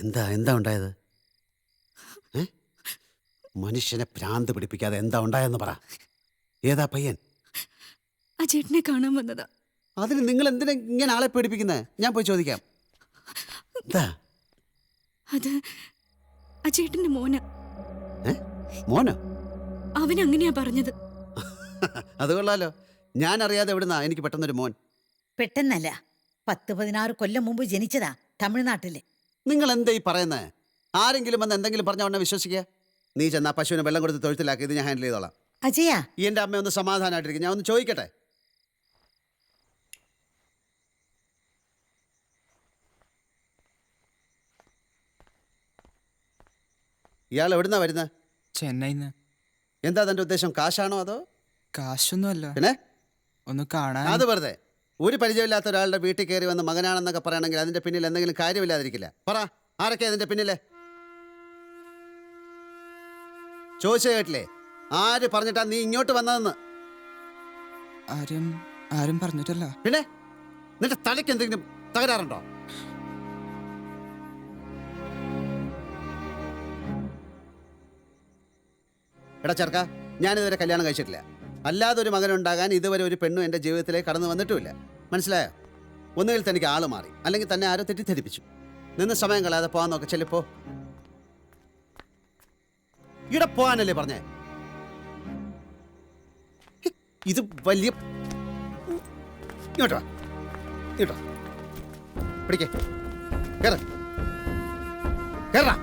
എന്താ എന്താ ഉണ്ടായത്? മനുഷ്യനെ ഭ്രാന്ത് പിടിപ്പിക്കാതെ എന്താ ഉണ്ടായെന്ന് പറ. ഏതാ പയ്യൻ? ആ ചേട്ടനെ കാണാൻ വന്നതാ. അതിന് നിങ്ങൾ എന്തിനാ ഇങ്ങനെ ആളെ പേടിപ്പിക്കുന്നത്? ഞാൻ പോയി ചോദിക്കാം. എന്താ? അത് ആ ചേട്ടന്റെ മോന. മോനോ? അവനങ്ങനെയാ പറഞ്ഞത്. അത് കൊള്ളാലോ. ഞാൻ അറിയാതെ എവിടുന്നാ എനിക്ക് പെട്ടെന്നൊരു മോൻ? പെട്ടെന്നല്ല, 10-16 കൊല്ലം മുമ്പ് ജനിച്ചതാ തമിഴ്നാട്ടില്. നിങ്ങൾ എന്താ ഈ പറയുന്നത്? ആരെങ്കിലും വന്ന് എന്തെങ്കിലും പറഞ്ഞ ഉടനെ വിശ്വസിക്കുക? നീ ചെന്നാ പശുവിനെ വെള്ളം കൊടുത്ത് തൊഴുത്തിലാക്കി, ഇത് ഞാൻ ഹാൻഡിൽ ചെയ്തോളാം. അജയ, എന്റെ അമ്മ ഒന്ന് സമാധാനമായിട്ടിരിക്കും. ഞാൻ ഒന്ന് ചോദിക്കട്ടെ. ഇയാൾ എവിടുന്നാ വരുന്നത്? ചെന്നൈന്ന്. എന്താ തന്റെ ഉദ്ദേശം? കാശാണോ അതോ? കാശൊന്നുമല്ല, പിന്നെ ഒന്ന് കാണാൻ. അത് വെറുതെ ഒരു പരിചയമില്ലാത്ത ഒരാളുടെ വീട്ടിൽ കയറി വന്ന് മകനാണെന്നൊക്കെ പറയണമെങ്കിൽ അതിന്റെ പിന്നിൽ എന്തെങ്കിലും കാര്യമില്ലാതിരിക്കില്ല. പറ, ആരൊക്കെ അതിന്റെ പിന്നിലെ? ചോദിച്ചു കേട്ടില്ലേ? ആര് പറഞ്ഞിട്ടാ നീ ഇങ്ങോട്ട് വന്നതെന്ന്? ആരും പറഞ്ഞിട്ടല്ല. പിന്നെ നിന്റെ തലയ്ക്ക് എന്തെങ്കിലും തകരാറുണ്ടോ? എടാ ചെറുക്ക, ഞാനിതുവരെ കല്യാണം കഴിച്ചിട്ടില്ല. അല്ലാതെ ഒരു മകനുണ്ടാകാൻ ഇതുവരെ ഒരു പെണ്ണും എൻ്റെ ജീവിതത്തിലേക്ക് കടന്നു വന്നിട്ടുമില്ല. മനസ്സിലായോ? ഒന്നുകിൽ തനിക്ക് ആള് മാറി, അല്ലെങ്കിൽ തന്നെ ആരോ തെറ്റിദ്ധരിപ്പിച്ചു. നിന്ന് സമയം കളയാതെ പോകാൻ നോക്ക. ചെല്ലിപ്പോ. ഇവിടെ പോകാനല്ലേ പറഞ്ഞേ? ഇത് വലിയ... ഇങ്ങോട്ടോ ഇങ്ങോട്ടോ പിടിക്കേ. കേറ കേറാ.